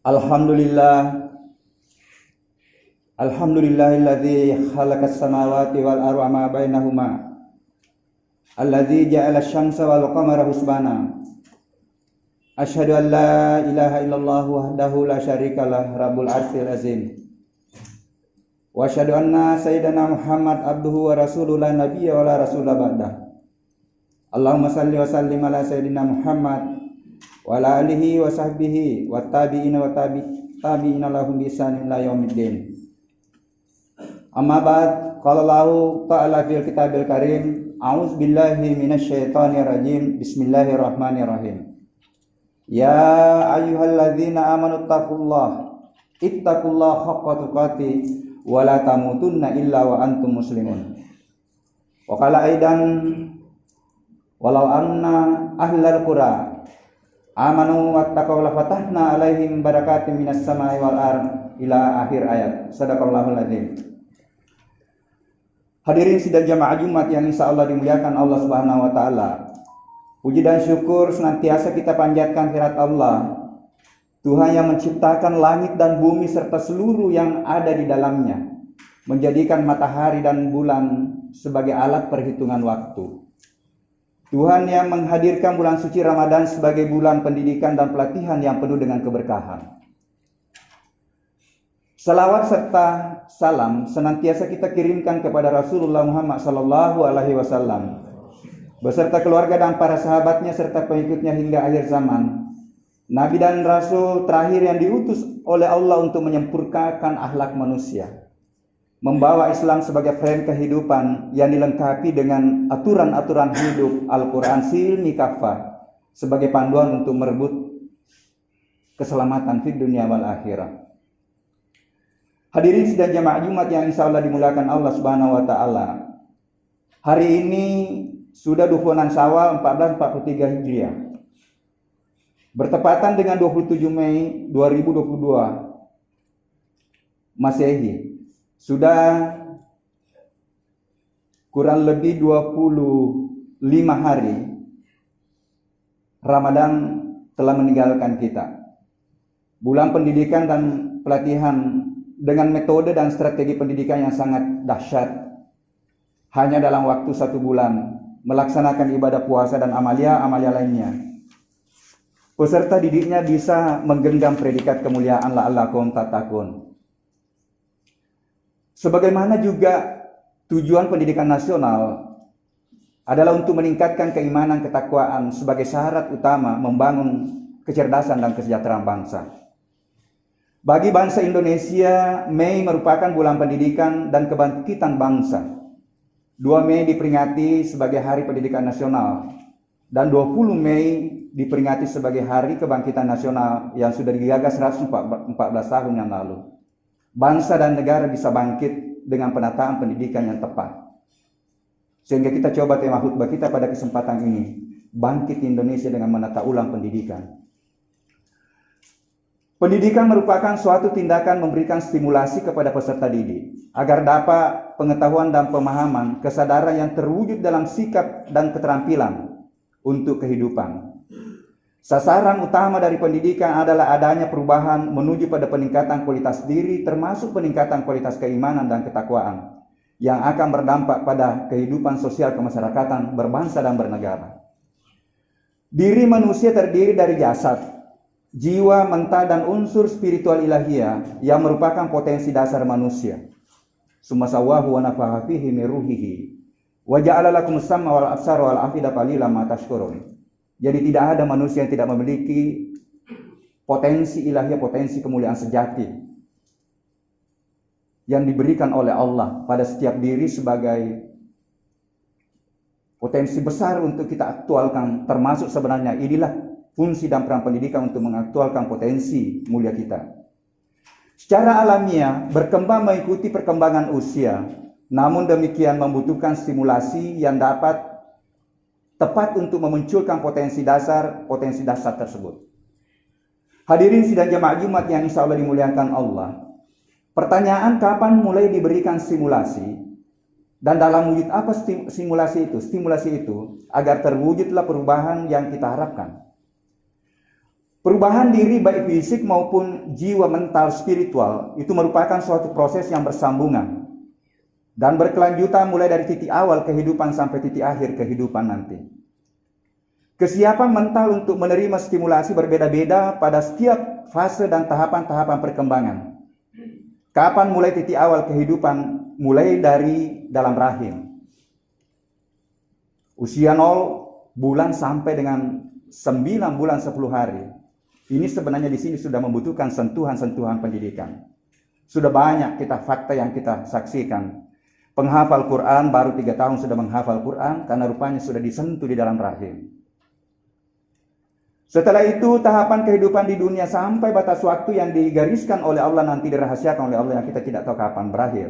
Alhamdulillah, alhamdulillahilladzi khalaqas samawati wal arda wa ma bainahuma, alladzi ja'ala asy-syamsa wal qamara husbana. Asyhadu an la ilaha illallah wahdahu la syarikalah rabbul arsyil azim. Wa asyhadu anna sayyidana Muhammad abduhu wa rasuluhu la nabiyya wa la rasula ba'dah. Allahumma salli wa sallim ala sayyidina Muhammad wa ala alihi wa sahbihi wa tabi'ina wa tabi'ina lahum bi ihsanin ila yaumiddin. Amma ba'd, qala Allahu ta'ala fil kitabil karim, a'udzu billahi minasy syaithanir rajim. Bismillahirrahmanirrahim. Ya ayyuhalladzina amanu ittaqullaha haqqa tuqatih wa la tamutunna illa wa antum muslimun. Wa qala aidan walau anna ahlal qura amanu wattaqaw la fatahna alaihim barakatim minas samai wal ard ila akhir ayat. Shadaqallahul azim. Hadirin sidang jamaah Jumat yang insyaallah dimuliakan Allah Subhanahu wa taala. Puji dan syukur senantiasa kita panjatkan kehadirat Allah, Tuhan yang menciptakan langit dan bumi serta seluruh yang ada di dalamnya, menjadikan matahari dan bulan sebagai alat perhitungan waktu. Tuhan yang menghadirkan bulan suci Ramadan sebagai bulan pendidikan dan pelatihan yang penuh dengan keberkahan. Salawat serta salam senantiasa kita kirimkan kepada Rasulullah Muhammad SAW beserta keluarga dan para sahabatnya serta pengikutnya hingga akhir zaman. Nabi dan Rasul terakhir yang diutus oleh Allah untuk menyempurnakan akhlak manusia, membawa Islam sebagai frame kehidupan yang dilengkapi dengan aturan-aturan hidup Al-Quran silmi kafah sebagai panduan untuk merebut keselamatan di dunia wal akhirah. Hadirin sidang jamaah Jumat yang insyaallah dimuliakan Allah Subhanahu wa taala. Hari ini sudah 26 Syawal 1443 Hijriah. Bertepatan dengan 27 Mei 2022 Masehi. Sudah kurang lebih 25 hari Ramadan telah meninggalkan kita. Bulan pendidikan dan pelatihan dengan metode dan strategi pendidikan yang sangat dahsyat. Hanya dalam waktu 1 bulan melaksanakan ibadah puasa dan amalia lainnya, peserta didiknya bisa menggenggam predikat kemuliaan la'allakum tattaqun. Sebagaimana juga tujuan pendidikan nasional adalah untuk meningkatkan keimanan ketakwaan sebagai syarat utama membangun kecerdasan dan kesejahteraan bangsa. Bagi bangsa Indonesia, Mei merupakan bulan pendidikan dan kebangkitan bangsa. 2 Mei diperingati sebagai Hari Pendidikan Nasional dan 20 Mei diperingati sebagai Hari Kebangkitan Nasional yang sudah digagas 114 tahun yang lalu. Bangsa dan negara bisa bangkit dengan penataan pendidikan yang tepat. Sehingga kita coba tema khutbah kita pada kesempatan ini, bangkit Indonesia dengan menata ulang pendidikan. Pendidikan merupakan suatu tindakan memberikan stimulasi kepada peserta didik agar dapat pengetahuan dan pemahaman, kesadaran yang terwujud dalam sikap dan keterampilan untuk kehidupan. Sasaran utama dari pendidikan adalah adanya perubahan menuju pada peningkatan kualitas diri, termasuk peningkatan kualitas keimanan dan ketakwaan yang akan berdampak pada kehidupan sosial kemasyarakatan, berbangsa dan bernegara. Diri manusia terdiri dari jasad, jiwa, mental, dan unsur spiritual ilahiyah yang merupakan potensi dasar manusia. Summa sawwahu wa nafakha fihi min ruhihi wa ja'ala lakum as-sam'a wal absara wal afida qalilan ma tashkurun. Jadi tidak ada manusia yang tidak memiliki potensi ilahiyah, potensi kemuliaan sejati yang diberikan oleh Allah pada setiap diri sebagai potensi besar untuk kita aktualkan, termasuk sebenarnya inilah fungsi dan peran pendidikan untuk mengaktualkan potensi mulia kita. Secara alamiah berkembang mengikuti perkembangan usia, namun demikian membutuhkan stimulasi yang dapat tepat untuk memunculkan potensi dasar tersebut. Hadirin sidang jamaah Jumat yang insya Allah dimuliakan Allah. Pertanyaan kapan mulai diberikan stimulasi dan dalam wujud apa stimulasi itu agar terwujudlah perubahan yang kita harapkan. Perubahan diri baik fisik maupun jiwa, mental, spiritual itu merupakan suatu proses yang bersambungan dan berkelanjutan mulai dari titik awal kehidupan sampai titik akhir kehidupan nanti. Kesiapan mental untuk menerima stimulasi berbeda-beda pada setiap fase dan tahapan-tahapan perkembangan. Kapan mulai titik awal kehidupan? Mulai dari dalam rahim. Usia 0 bulan sampai dengan 9 bulan 10 hari. Ini sebenarnya di sini sudah membutuhkan sentuhan-sentuhan pendidikan. Sudah banyak fakta yang kita saksikan. Penghafal Quran baru 3 tahun sudah menghafal Quran karena rupanya sudah disentuh di dalam rahim. Setelah itu tahapan kehidupan di dunia sampai batas waktu yang digariskan oleh Allah, nanti dirahasiakan oleh Allah yang kita tidak tahu kapan berakhir.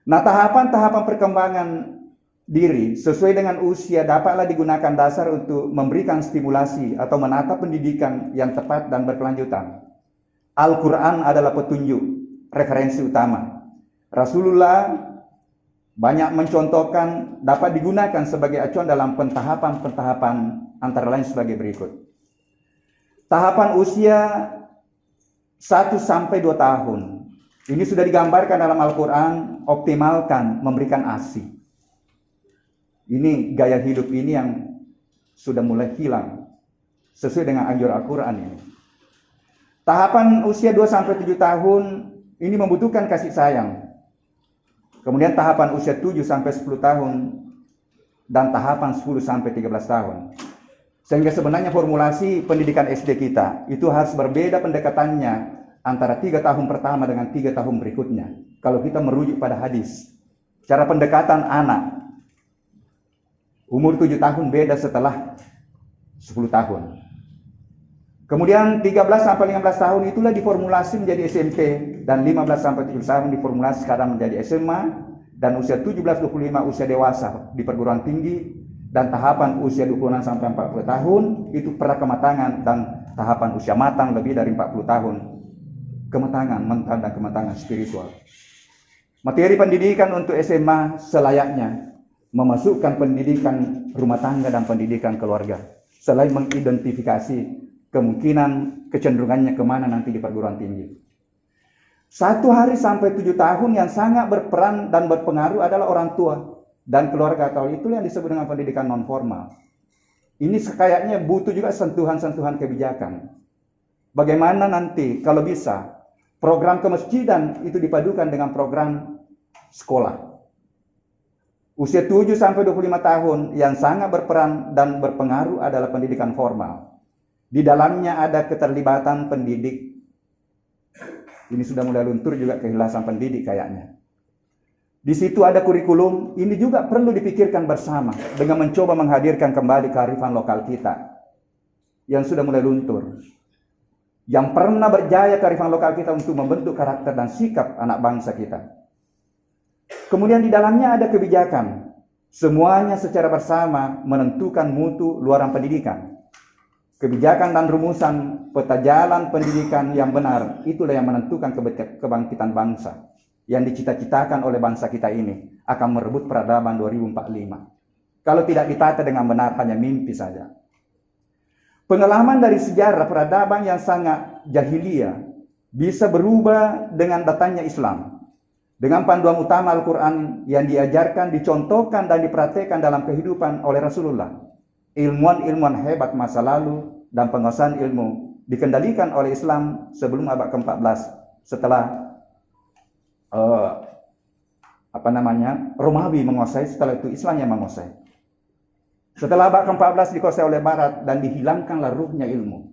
Nah, tahapan-tahapan perkembangan diri sesuai dengan usia dapatlah digunakan dasar untuk memberikan stimulasi atau menata pendidikan yang tepat dan berkelanjutan. Al-Quran adalah petunjuk, referensi utama. Rasulullah banyak mencontohkan dapat digunakan sebagai acuan dalam pentahapan-pentahapan antara lain sebagai berikut. Tahapan usia 1 sampai 2 tahun. Ini sudah digambarkan dalam Al-Quran, optimalkan memberikan ASI. Ini gaya hidup ini yang sudah mulai hilang sesuai dengan anjuran Al-Quran ini. Tahapan usia 2 sampai 7 tahun ini membutuhkan kasih sayang. Kemudian tahapan usia 7 sampai 10 tahun dan tahapan 10 sampai 13 tahun. Sehingga sebenarnya formulasi pendidikan SD kita itu harus berbeda pendekatannya antara 3 tahun pertama dengan 3 tahun berikutnya. Kalau kita merujuk pada hadis, cara pendekatan anak umur 7 tahun beda setelah 10 tahun. Kemudian 13 sampai 15 tahun itulah diformulasi menjadi SMP, dan 15 sampai 17 tahun diformulasi sekarang menjadi SMA, dan usia 17-25 usia dewasa di perguruan tinggi, dan tahapan usia 26 sampai 40 tahun itu pra kematangan, dan tahapan usia matang lebih dari 40 tahun kematangan mental dan kematangan spiritual. Materi pendidikan untuk SMA selayaknya memasukkan pendidikan rumah tangga dan pendidikan keluarga, selain mengidentifikasi kemungkinan kecenderungannya kemana nanti di perguruan tinggi. 1 hari sampai 7 tahun yang sangat berperan dan berpengaruh adalah orang tua dan keluarga, atau itulah yang disebut dengan pendidikan non formal. Ini sekayaknya butuh juga sentuhan-sentuhan kebijakan. Bagaimana nanti kalau bisa program kemasjidan itu dipadukan dengan program sekolah. Usia 7 sampai 25 tahun yang sangat berperan dan berpengaruh adalah pendidikan formal. Di dalamnya ada keterlibatan pendidik. Ini sudah mulai luntur juga kehilasan pendidik kayaknya. Di situ ada kurikulum, ini juga perlu dipikirkan bersama dengan mencoba menghadirkan kembali kearifan lokal kita yang sudah mulai luntur. Yang pernah berjaya kearifan lokal kita untuk membentuk karakter dan sikap anak bangsa kita. Kemudian di dalamnya ada kebijakan. Semuanya secara bersama menentukan mutu luaran pendidikan. Kebijakan dan rumusan peta jalan pendidikan yang benar, itulah yang menentukan kebangkitan bangsa yang dicita-citakan oleh bangsa kita ini akan merebut peradaban 2045. Kalau tidak ditata dengan benar, hanya mimpi saja. Pengalaman dari sejarah peradaban yang sangat jahiliyah bisa berubah dengan datangnya Islam. Dengan panduan utama Al-Quran yang diajarkan, dicontohkan, dan dipraktikkan dalam kehidupan oleh Rasulullah. Ilmuwan-ilmuwan hebat masa lalu dan penguasaan ilmu dikendalikan oleh Islam sebelum abad ke-14, setelah Romawi menguasai, setelah itu Islam yang menguasai. Setelah abad ke-14 dikuasai oleh Barat dan dihilangkanlah ruhnya ilmu.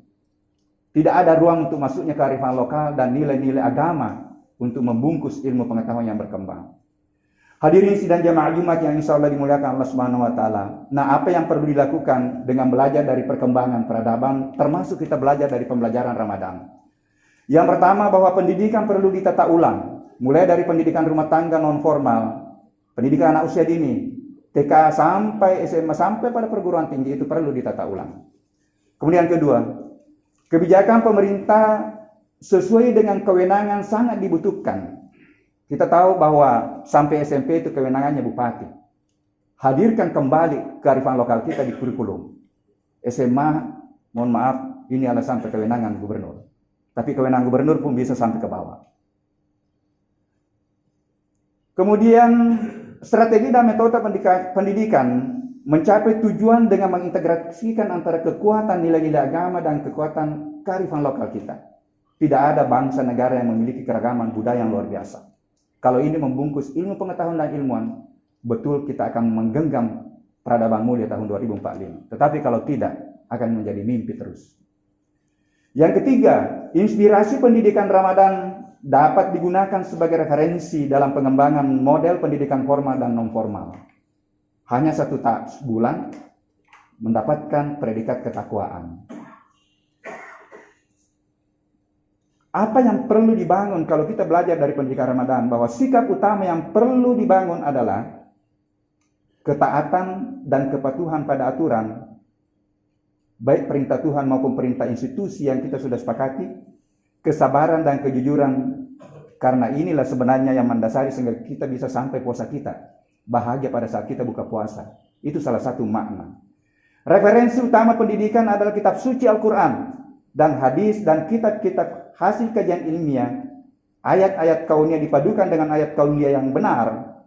Tidak ada ruang untuk masuknya kearifan lokal dan nilai-nilai agama untuk membungkus ilmu pengetahuan yang berkembang. Hadirin sidang jamaah Jumat yang insya Allah dimuliakan Allah Subhanahu wa Ta'ala. Nah, apa yang perlu dilakukan dengan belajar dari perkembangan peradaban, termasuk kita belajar dari pembelajaran Ramadan. Yang pertama, bahwa pendidikan perlu ditata ulang, mulai dari pendidikan rumah tangga non formal, pendidikan anak usia dini, TK sampai SMA sampai pada perguruan tinggi, itu perlu ditata ulang. Kemudian kedua, kebijakan pemerintah sesuai dengan kewenangan sangat dibutuhkan. Kita tahu bahwa sampai SMP itu kewenangannya bupati. Hadirkan kembali kearifan lokal kita di kurikulum. SMA, mohon maaf, ini adalah sampai kewenangan gubernur. Tapi kewenangan gubernur pun bisa sampai ke bawah. Kemudian strategi dan metode pendidikan mencapai tujuan dengan mengintegrasikan antara kekuatan nilai-nilai agama dan kekuatan kearifan lokal kita. Tidak ada bangsa negara yang memiliki keragaman budaya yang luar biasa. Kalau ini membungkus ilmu pengetahuan dan ilmuwan, betul kita akan menggenggam peradaban mulia tahun 2045. Tetapi kalau tidak, akan menjadi mimpi terus. Yang ketiga, inspirasi pendidikan Ramadan dapat digunakan sebagai referensi dalam pengembangan model pendidikan formal dan non-formal. Hanya 1 bulan mendapatkan predikat ketakwaan. Apa yang perlu dibangun kalau kita belajar dari pendidikan Ramadan? Bahwa sikap utama yang perlu dibangun adalah ketaatan dan kepatuhan pada aturan, baik perintah Tuhan maupun perintah institusi yang kita sudah sepakati, kesabaran dan kejujuran, karena inilah sebenarnya yang mendasari sehingga kita bisa sampai puasa kita, bahagia pada saat kita buka puasa. Itu salah satu makna. Referensi utama pendidikan adalah kitab suci Al-Quran dan hadis dan kitab-kitab hasil kajian ilmiah. Ayat-ayat kauniyah dipadukan dengan ayat kauniyah yang benar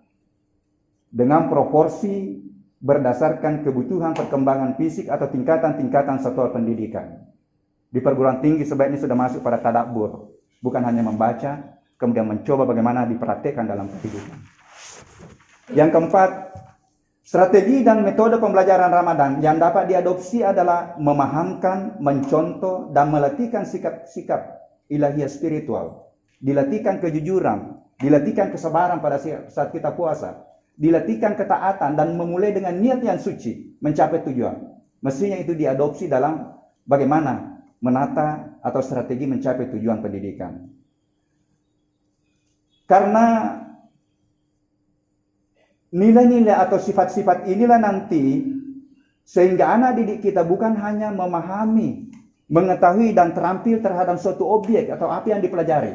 dengan proporsi berdasarkan kebutuhan perkembangan fisik atau tingkatan-tingkatan satuan pendidikan. Di perguruan tinggi sebaiknya sudah masuk pada tadabbur, bukan hanya membaca, kemudian mencoba bagaimana dipraktekkan dalam kehidupan. Yang keempat, strategi dan metode pembelajaran Ramadan yang dapat diadopsi adalah memahamkan, mencontoh, dan melatihkan sikap-sikap ilahiyah spiritual, dilatihkan kejujuran, dilatihkan kesabaran pada saat kita puasa, dilatihkan ketaatan dan memulai dengan niat yang suci mencapai tujuan. Mestinya itu diadopsi dalam bagaimana menata atau strategi mencapai tujuan pendidikan. Karena nilai-nilai atau sifat-sifat inilah nanti sehingga anak didik kita bukan hanya memahami, mengetahui dan terampil terhadap suatu objek atau apa yang dipelajari,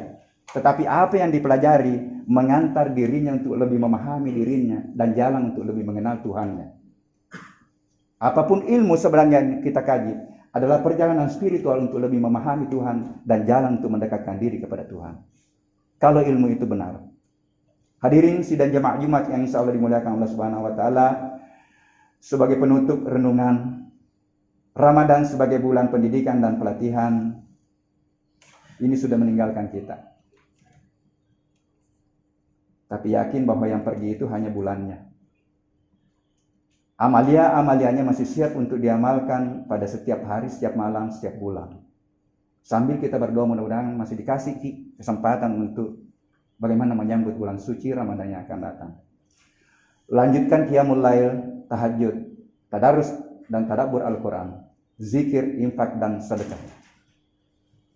tetapi apa yang dipelajari mengantar dirinya untuk lebih memahami dirinya dan jalan untuk lebih mengenal Tuhannya. Apapun ilmu sebenarnya yang kita kaji adalah perjalanan spiritual untuk lebih memahami Tuhan dan jalan untuk mendekatkan diri kepada Tuhan. Kalau ilmu itu benar. Hadirin sidang jemaah Jumat yang insya Allah dimuliakan Allah Subhanahu wa taala, sebagai penutup renungan Ramadan sebagai bulan pendidikan dan pelatihan ini sudah meninggalkan kita. Tapi yakin bahwa yang pergi itu hanya bulannya. Amalia-amalianya masih siap untuk diamalkan pada setiap hari, setiap malam, setiap bulan. Sambil kita berdoa mudah-mudahan masih dikasih kesempatan untuk bagaimana menyambut bulan suci Ramadan yang akan datang. Lanjutkan qiyamul lail, tahajud, tadarus dan tadabbur Al-Quran, zikir, infak dan sedekah.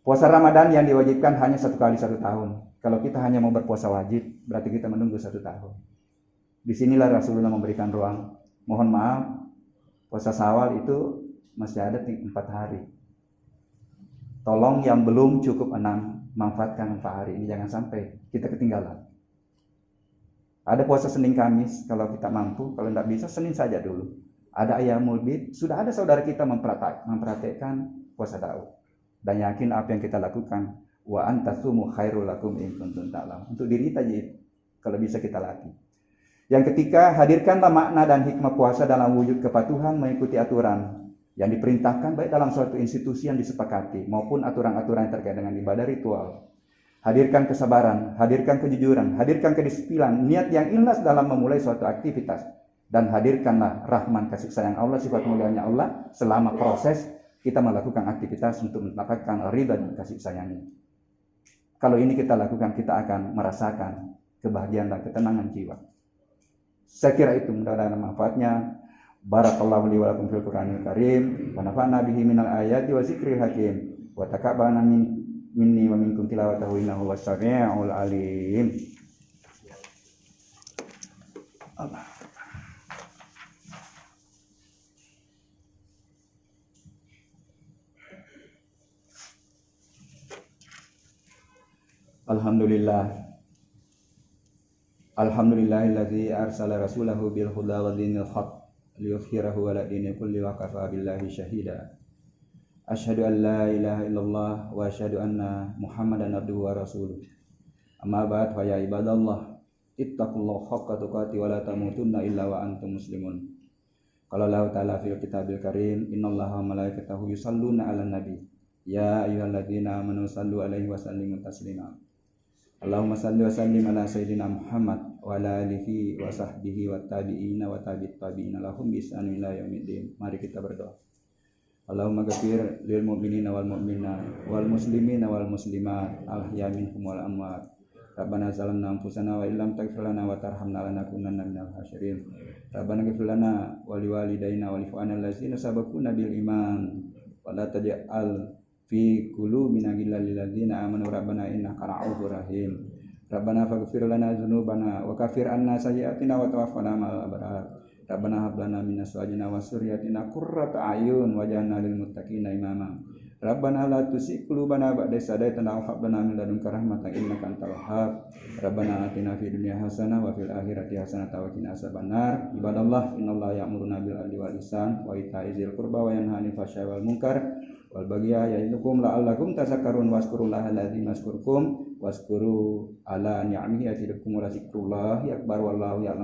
Puasa Ramadan yang diwajibkan hanya 1 kali 1 tahun. Kalau kita hanya mau berpuasa wajib, berarti kita menunggu 1 tahun. Disinilah Rasulullah memberikan ruang. Mohon maaf, puasa Syawal itu masih ada 4 hari. Tolong yang belum cukup 6, manfaatkan 4 hari ini, jangan sampai kita ketinggalan. Ada puasa Senin Kamis kalau kita mampu, kalau tidak bisa Senin saja dulu. Ada Ayyamul Bid, sudah ada saudara kita mempraktekkan puasa Daud. Dan yakin apa yang kita lakukan, wa antasumu khairul lakum in kuntum ta'lamun. Untuk diri kita kalau bisa kita latih. Yang ketiga, hadirkanlah makna dan hikmah puasa dalam wujud kepatuhan mengikuti aturan yang diperintahkan baik dalam suatu institusi yang disepakati maupun aturan-aturan yang terkait dengan ibadah ritual. Hadirkan kesabaran, hadirkan kejujuran, hadirkan kedisiplinan, niat yang ikhlas dalam memulai suatu aktivitas, dan hadirkanlah rahman kasih sayang Allah, sifat mulianya Allah selama proses kita melakukan aktivitas untuk mendapatkan ridha dan kasih sayangnya. Kalau ini kita lakukan, kita akan merasakan kebahagiaan dan ketenangan jiwa. Saya kira itu mudah-mudahan manfaatnya. Barakallahu li wa lakum fil Qur'anil Karim wa nafa'na bihi minal ayati wa zikril hakim wa taqabbala minni wa minkum tilawatahu innahu was-sami'ul alim. Allah. Alhamdulillahilladzi arsala rasulahu bil huda wa dinil haq liyuzhirahu ala dini kulli wa kafa billahi syahida. Asyhadu an la ilaha illallah wa asyhadu anna Muhammadan abduhu wa rasuluh. Amma ba'd, fa ya ibadallah, ittaqullaha haqqa tuqatih wa la tamutunna illa wa antum muslimun. Qala Allah ta'ala fil kitabil karim, innallaha wa malaikatahu yusalluna 'alan nabi. Ya ayyuhalladzina amanu sallu 'alaihi wa sallimu taslima. Allahumma salli wa sallim ala sayyidina Muhammad wa ala alihi wa sahbihi wa tabi'ina wa tabi'it tabi'ina lahum bi ihsan ila yaumiddin. Mari kita berdoa. Allahumma ghafir lil mu'minina wal mu'minat wal muslimina wal muslimat al ahya minhum wal amwat. Rabbana zalamna anfusana wa illam taghfir lana wa tarhamna lanakunanna minal khasirin. Rabbana ghfir lana wa liwalidayna wa li ikhwanina allazina sabaquna bil iman wa la taj'al fi qulubina ghillan lil ladzina amanu rabbana innaka ra'ufur rahim. Rabbana faghfir lana dzunubana wa kaffir anna sayyi'atina wa tawaffana ma'al abrar. Rabbana hab lana min azwajina wa dzurriyyatina qurrata a'yun waj'alna lil muttaqina imama. Rabbana la tuzigh qulubana ba'da idh hadaytana wa hab lana min ladunka rahmatan innaka antal wahhab. Rabbana atina fid dunya hasanah wa fil akhirati hasanah wa qina adzabannar. Ibadallah, innallaha ya'muruna bil adli wal ihsan wa ita'i dzil qurba wa yanha 'anil fahsya'i wal munkar wal baghi ya'idukum la'allakum tadhakkarun wazkurullaha alladzi yazkurkum wazkuru ala ni'amihi yazidukum wa la dzikrullahi akbar wallahu ya'lam.